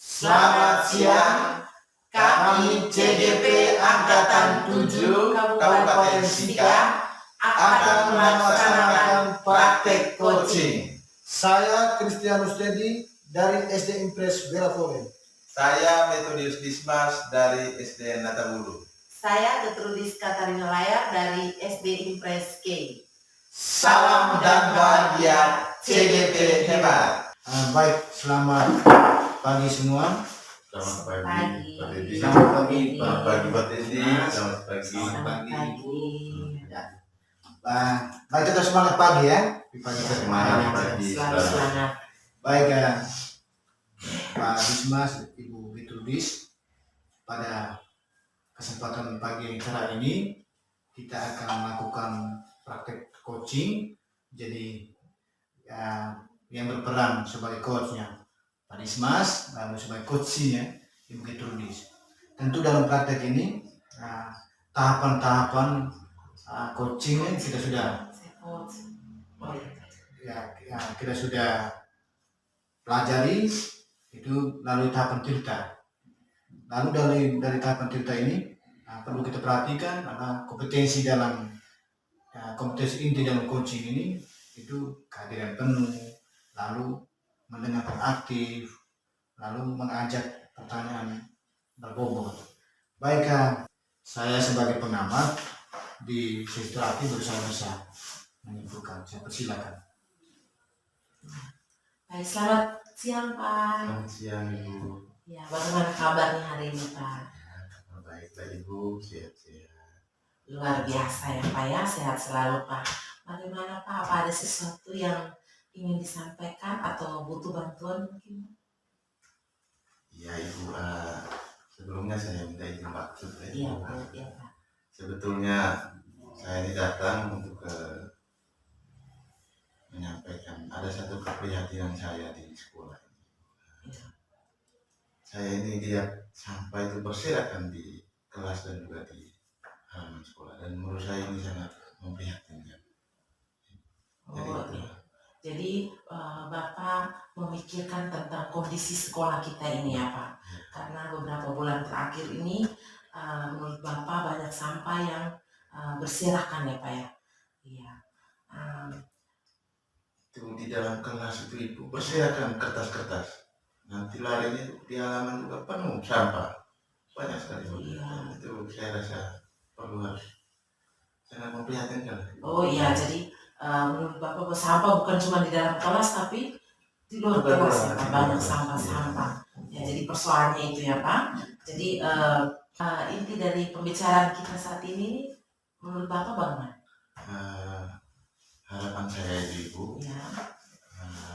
Selamat siang, kami CGP Angkatan 7 Kabupaten Sika akan melaksanakan praktek coaching. Saya Kristianus Dedi dari SD Impres Belafore. Saya Metodius Dismas dari SD Natabulu. Saya Gertrudis Katarina Layar dari SD Impres K. Salam dan bahagia, CGP hebat. Baik, selamat pagi semua. Selamat pagi, Pak Dedi. Selamat pagi, Selamat pagi, Pak Dedi. Selamat pagi. Selamat pagi. Baik, kita semangat pagi ya. Semangat pagi. Selalu semangat. Baik, Pak Dismas, Ibu Gertrudis, pada kesempatan pagi acara ini kita akan melakukan praktek coaching. Jadi yang berperan sebagai coachnya Pak Dismas, lalu sebagai coachnya Ibu Gertrudis. Tentu dalam praktek ini tahapan-tahapan coaching kita sudah kita sudah pelajari itu melalui tahapan cerita. Lalu dari tahapan cerita ini perlu kita perhatikan kompetensi kompetensi inti dalam coaching ini itu kehadiran penuh, lalu mendengarkan aktif, lalu mengajak pertanyaan berbobot. Baik, saya sebagai pengamat di Sisiterapi berusaha bisa menyimpulkan. Saya persilakan. Baik, selamat siang Pak. Selamat siang, Ibu. Ya, bagaimana kabarnya hari ini Pak? Baik, Ibu. Sehat-sehat. Luar biasa ya Pak ya, sehat selalu Pak. Bagaimana Pak, apa ada sesuatu yang ingin disampaikan atau butuh bantuan mungkin? Ya, Ibu. Sebelumnya saya minta izin waktu. Iya Pak, iya Pak. Sebetulnya saya ini datang untuk menyampaikan ada satu keprihatinan saya di sekolah ini. Iya. Saya ini dia sampai itu berserakan di kelas dan juga di halaman sekolah, dan menurut saya ini sangat memprihatinkan. Jadi Bapak memikirkan tentang kondisi sekolah kita ini ya Pak. Karena beberapa bulan terakhir ini menurut Bapak banyak sampah yang berserakan ya Pak ya. Iya. Itu di dalam kelas itu Ibu berserakan kertas-kertas. Nanti larinya di halaman juga penuh sampah. Banyak sekali. Iya. Itu saya rasa perlu harus sangat memprihatinkan. Oh iya, jadi menurut Bapak sampah bukan cuma di dalam kelas tapi di luar kelas ya Pak, banyak sampah-sampah. Ya, jadi persoalannya itu ya Pak. Jadi inti dari pembicaraan kita saat ini menurut Bapak bagaimana? Harapan saya Ibu, Ya.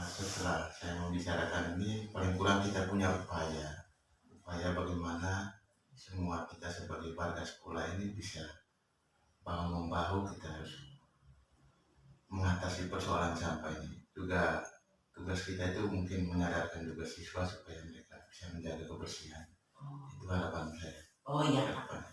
setelah saya membicarakan ini, paling kurang kita punya upaya bagaimana semua kita sebagai warga sekolah ini bisa bahu-membahu, kita harus mengatasi persoalan sampah ini. Juga tugas kita itu mungkin menyadarkan juga siswa supaya mereka bisa menjaga kebersihan. Itu harapan saya. Oh iya Pak.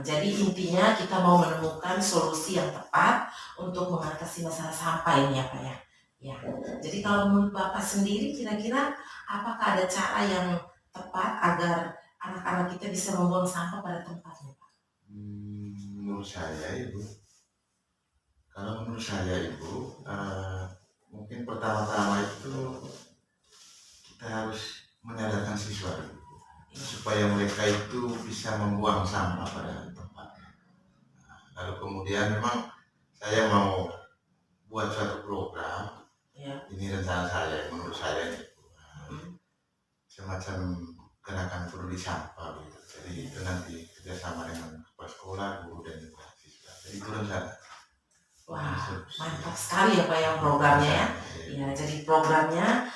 Jadi intinya kita mau menemukan solusi yang tepat untuk mengatasi masalah sampah ini ya Pak ya. Ya. Jadi kalau menurut Bapak sendiri kira-kira apakah ada cara yang tepat agar anak-anak kita bisa membuang sampah pada tempatnya Pak? Menurut saya Ibu, mungkin pertama-tama itu kita harus menyadarkan siswa Ibu, supaya mereka itu bisa membuang sampah pada tempatnya. Lalu kemudian memang saya mau buat suatu program. Ya. Ini rencana saya, menurut saya ini semacam gerakan peduli sampah gitu. Jadi itu nanti kerjasama dengan kepala sekolah, guru dan juga siswa. Jadi itu rencana. Wah, mantap sekali ya Pak yang programnya ya. Ya, jadi programnya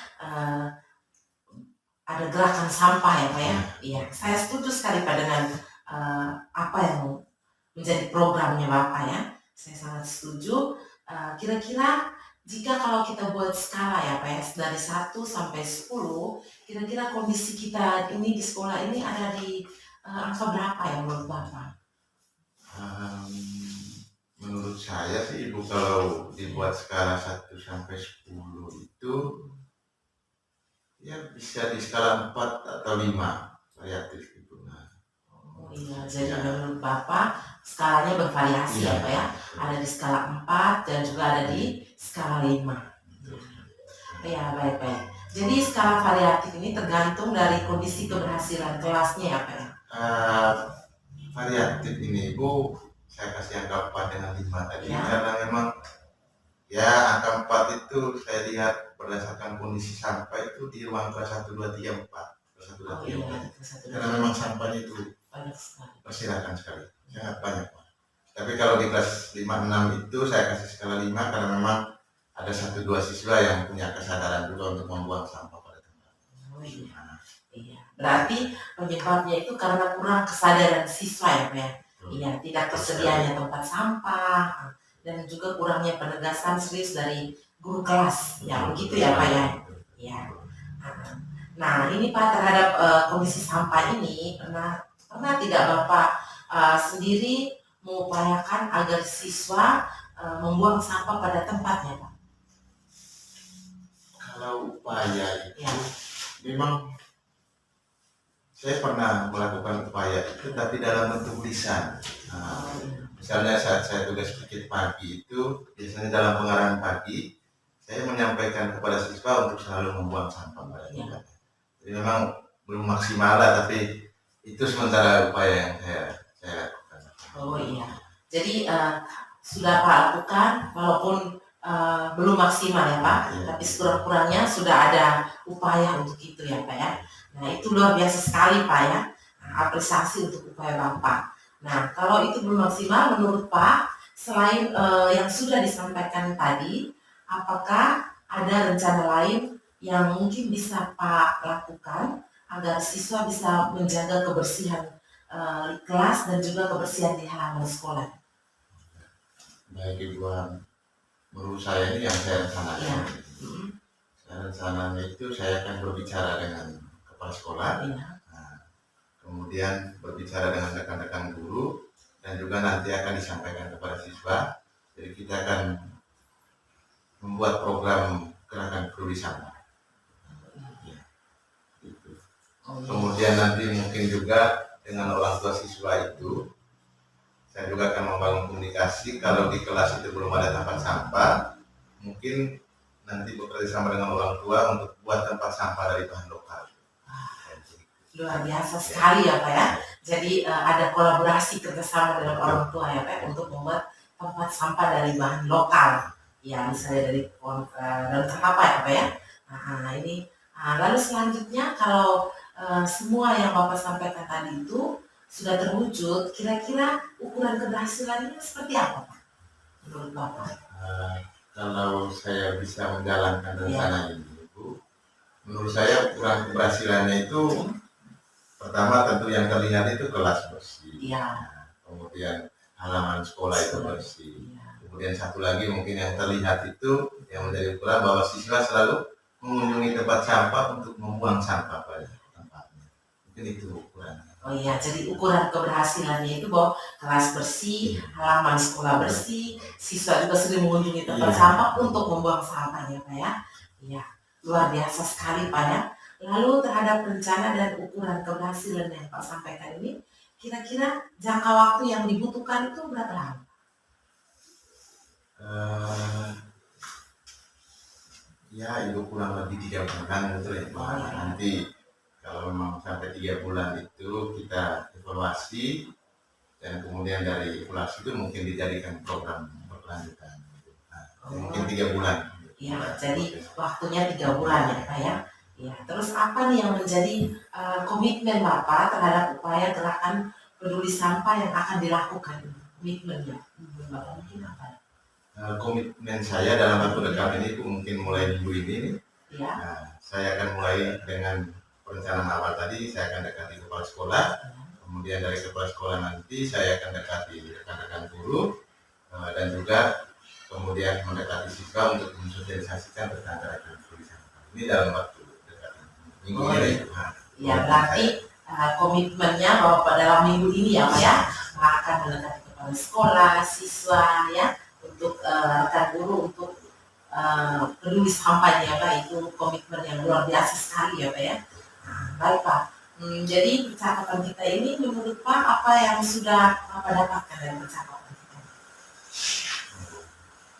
ada gerakan sampah ya Pak ya. Iya, saya setuju sekali Pak dengan apa yang menjadi programnya Bapak ya. Saya sangat setuju. Kira-kira jika kalau kita buat skala ya Pak ya, dari 1 sampai 10, kira-kira kondisi kita ini di sekolah ini ada di angka berapa ya menurut Bapak? Menurut saya sih Ibu, kalau dibuat skala 1 sampai 10 itu Ya bisa di skala 4 atau 5 variatif gitu. Nah, Oh iya, jadi menurut Bapak skalanya bervariasi iya, ya Pak ya? Ada di skala 4 dan juga ada di skala 5. Ya, baik-baik. Jadi skala variatif ini tergantung dari kondisi keberhasilan kelasnya ya Pak ya? Variatif ini Bu, saya kasih angka 4 dengan 5 tadi Ya. karena memang ya angka 4 itu saya lihat berdasarkan kondisi sampah itu di ruang kelas 1, 2, 3, 4. Kelas 1, 2, Oh 3, iya, 4. itu satu Karena memang sampahnya itu banyak sekali. berserakan sekali, sangat banyak Pak. Tapi kalau di kelas 5, 6 itu saya kasih skala 5 karena memang ada 1, 2 siswa yang punya kesadaran juga untuk membuang sampah pada tempat. Oh iya. Iya. Berarti penyebabnya itu karena kurang kesadaran siswa ya Pak ya? Iya, tidak tersedianya tempat sampah dan juga kurangnya penegasan serius dari guru kelas. Ya, begitu ya Pak ya? Iya. Nah, ini Pak terhadap kondisi sampah ini pernah tidak Bapak sendiri mengupayakan agar siswa membuang sampah pada tempatnya Pak? Kalau upaya itu Ya. memang saya pernah melakukan upaya itu tapi dalam bentuk lisan. Nah, misalnya saat saya tugas pikir pagi itu biasanya dalam pengarahan pagi saya menyampaikan kepada siswa untuk selalu membuang sampah pada tempatnya. Jadi memang belum maksimal lah, tapi itu sementara upaya yang saya lakukan. Oh iya. Jadi sudah Pak lakukan walaupun belum maksimal ya Pak, Iya. tapi sekurang-kurangnya sudah ada upaya untuk itu ya Pak ya. Nah itu luar biasa sekali Pak ya, apresiasi untuk upaya Bapak. Nah kalau itu belum maksimal menurut Pak, selain yang sudah disampaikan tadi, apakah ada rencana lain yang mungkin bisa Pak lakukan agar siswa bisa menjaga kebersihan kelas dan juga kebersihan di halaman sekolah? Baik Ibu, menurut saya ini yang saya rencanakan. Iya. Saya rencananya itu saya akan berbicara dengan kepala sekolah, Iya. kemudian berbicara dengan rekan-rekan guru, dan juga nanti akan disampaikan kepada siswa. Jadi kita akan membuat program gerakan peduli sampah. Ya, gitu. Kemudian nanti mungkin juga dengan orang tua siswa itu, saya juga akan membangun komunikasi. Kalau di kelas itu belum ada tempat sampah, mungkin nanti bekerja sama dengan orang tua untuk buat tempat sampah dari bahan lokal. Luar biasa sekali ya Pak ya. Jadi ada kolaborasi kerjasama dengan orang tua ya Pak untuk membuat tempat sampah dari bahan lokal. Ya misalnya dari daun kelapa ya Pak ya. Nah ini lalu selanjutnya kalau semua yang Bapak sampaikan tadi itu sudah terwujud, kira-kira ukuran keberhasilannya seperti apa Pak menurut Bapak? Kalau saya bisa menjalankan rencana ini, Bu, menurut saya ukuran keberhasilannya itu pertama tentu yang terlihat itu kelas bersih. Iya. Kemudian halaman sekolah itu bersih. Iya. Kemudian satu lagi mungkin yang terlihat itu yang menjadi ukuran bahwa siswa selalu mengunjungi tempat sampah untuk membuang sampah pada tempatnya. Mungkin itu ukurannya. Oh iya, jadi ukuran keberhasilannya itu bahwa kelas bersih, halaman sekolah bersih, siswa juga sering mengunjungi tempat sampah untuk membuang sampahnya Pak ya. Iya, luar biasa sekali Pak ya. Lalu terhadap rencana dan ukuran keberhasilan yang Pak sampaikan ini, kira-kira jangka waktu yang dibutuhkan itu berapa lama? Ya itu kurang lebih 3 bulan gitu ya Pak. Nanti kalau memang sampai 3 bulan itu kita evaluasi, dan kemudian dari evaluasi itu mungkin dijadikan program berkelanjutan. Mungkin 3 bulan. Ya, jadi waktunya 3 bulan ya Pak ya. Ya, terus apa nih yang menjadi komitmen Bapak terhadap upaya gerakan peduli sampah yang akan dilakukan? Komitmennya, Bapak mungkin apa? Komitmen saya dalam waktu dekat ini mungkin mulai minggu ini. Ya. Saya akan mulai dengan perencanaan awal tadi. Saya akan dekati kepala sekolah, kemudian dari kepala sekolah nanti saya akan dekati rekan-rekan guru, dan juga kemudian mendekati siswa untuk mensosialisasikan tentang gerakan peduli sampah. Ini dalam waktu dekat minggu ini. Ya, berarti komitmennya bahwa pada dalam minggu ini ya Pak ya akan mendekati kepala sekolah, siswa ya, untuk rekan guru untuk peduli sampahnya ya Pak, itu komitmen yang luar biasa sekali ya Pak ya. Nah, baik Pak. Jadi percakapan kita ini menurut Pak apa yang sudah Bapak dapatkan dari percakapan kita?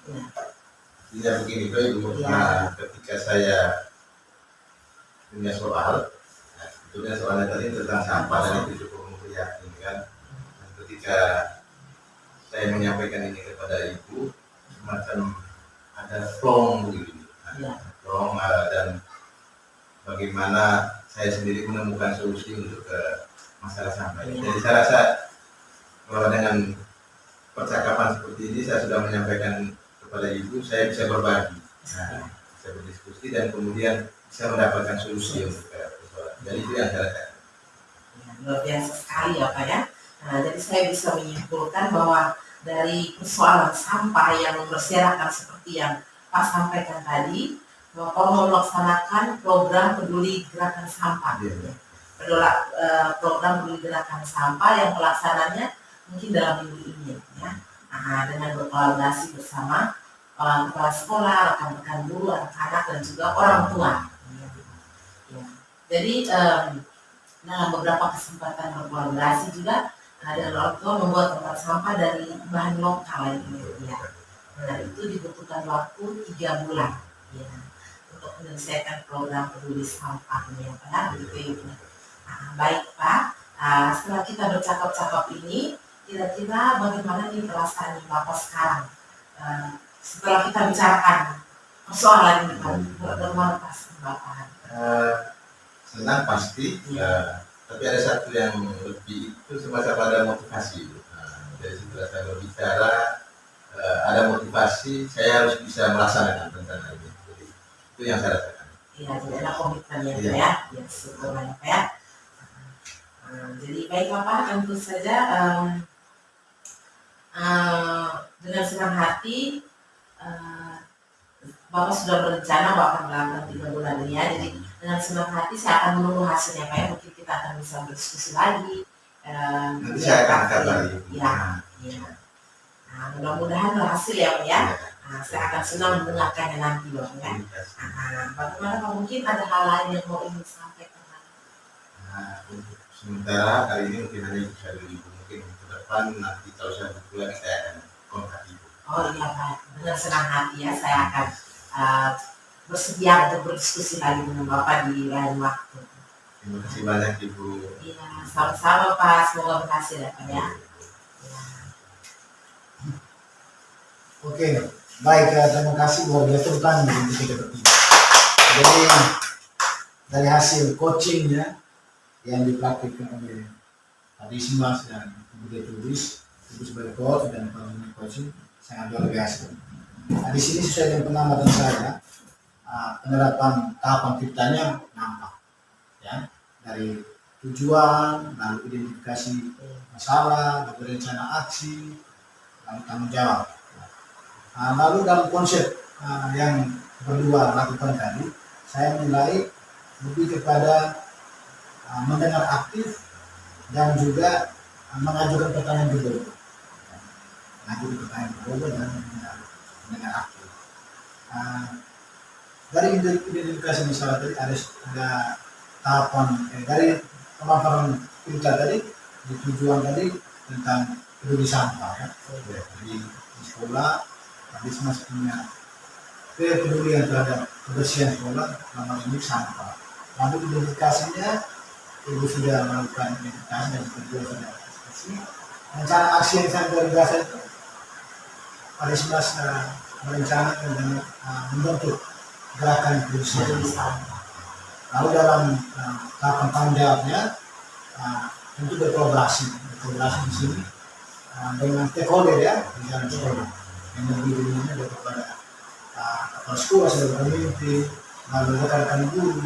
Ya. Tidak begini Pak Ibu, ketika saya punya soal, sebetulnya soalnya tadi tentang sampah dan itu cukup memprihatinkan kan. Dan ketika saya menyampaikan ini kepada Ibu, semacam ada plong begitu, plong dan bagaimana saya sendiri menemukan solusi untuk masalah sampah. Jadi saya rasa bahwa dengan percakapan seperti ini saya sudah menyampaikan kepada Ibu, saya bisa berbagi, bisa berdiskusi dan kemudian bisa mendapatkan solusi untuk persoalan. Jadi itu yang saya rasakan. Luar biasa sekali ya Pak ya. Nah, jadi saya bisa menyimpulkan bahwa dari persoalan sampah yang berserakan seperti yang Pak sampaikan tadi, Bapak mau melaksanakan program peduli gerakan sampah. Program peduli gerakan sampah yang pelaksananya mungkin dalam minggu ini ya. Nah, dengan berkolaborasi bersama kepala sekolah, rekan-rekan guru, anak-anak dan juga orang tua. Ya. Jadi dalam beberapa kesempatan berkolaborasi juga ada orang tua membuat tempat sampah dari bahan lokal ya. Nah, itu dibutuhkan waktu 3 bulan ya, untuk menyelesaikan program peduli sampahnya Pak. Gitu. Nah, baik Pak, setelah kita bercakap-cakap ini, kira-kira bagaimana nih perasaan Bapak sekarang setelah kita bicarakan persoalan ini Pak? Bagaimana perasaan Bapak? Senang pasti, tapi ada satu yang lebih, itu semacam ada motivasi. Jadi setelah saya berbicara, ada motivasi, saya harus bisa melaksanakan rencana ini. Jadi itu yang saya rasakan. Iya, jadi ada komitmennya ya, ya syukurlah ya. Jadi baik Bapak, tentu saja dengan senang hati Bapak sudah berencana Bapak melakukan 3 bulan ini ya. Jadi dengan senang hati saya akan menunggu hasilnya Pak ya. Mungkin kita akan bisa berdiskusi lagi. Nanti saya akan kabari. Ya. Nah, mudah-mudahan berhasil ya Pak ya. Nah, saya akan senang mendengarkannya nanti Bapak ya. Bagaimana Pak, mungkin ada hal lain yang mau ingin sampaikan? Untuk sementara kali ini mungkin hanya bisa dulu. Mungkin ke depan nanti kalau saya butuh lagi saya akan kontak Ibu. Oh iya Pak, dengan senang hati ya saya akan bersedia untuk berdiskusi lagi dengan Bapak di lain waktu. Terima kasih banyak Ibu. Iya, sama-sama Pak, semoga berhasil ya Pak ya. Oke, baik, terima kasih luar biasa bukan untuk kita bertiga. Jadi dari hasil coachingnya yang dipraktikkan oleh Pak Dismas dan Ibu Tulis, Ibu sebagai coach dan pengguna coaching sangat luar biasa. Nah, di sini sesuai dengan pengamatan saya, penerapan tahapan ciptanya nampak, ya, dari tujuan, lalu identifikasi masalah, lalu rencana aksi, lalu tanggung jawab. Lalu dalam konsep yang berdua lakukan tadi, saya menilai lebih kepada mendengar aktif dan juga mengajukan pertanyaan juga. Mengajukan pertanyaan juga dan mendengar aktif. Dari identifikasi masalah tadi ada tahapan dari pemaparan kita tadi, di tujuan tadi tentang peduli sampah ya. Jadi di sekolah Dismas punya kepedulian terhadap kebersihan sekolah, nama ini sampah. Lalu identifikasinya, Ibu sudah melakukan identifikasi dan kedua sudah diskusi. Rencana aksi yang sangat luar biasa itu, Pak Dismas merencanakan dan membentuk gerakan peduli sampah. Lalu dalam tahapan tanggung jawabnya, tentu berkolaborasi di sini dengan stakeholder ya di dalam sekolah. Yang lebih dulunya ada kepada kepala sekolah, sebagai pemimpin, lalu rekan-rekan guru,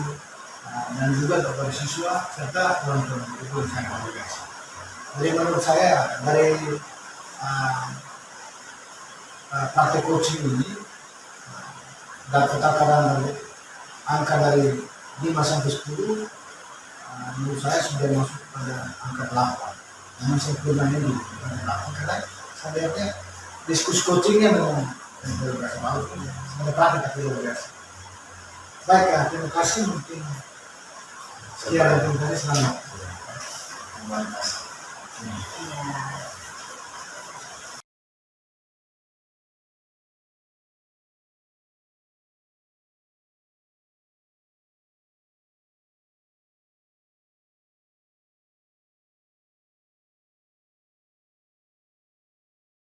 dan juga kepada siswa serta orang tua. Itu sangat luar biasa. Jadi menurut saya dari praktek coaching ini dapat takaran angka dari 5 sampai 10, menurut saya sudah masuk pada angka 8. Namun sempurnanya di 8 karena saya lihatnya diskusi coachingnya memang bagus. menepati tapi luar biasa. Baik, terima kasih mungkin. Sekian dari terima kasih, selamat. Terima kasih. Iya.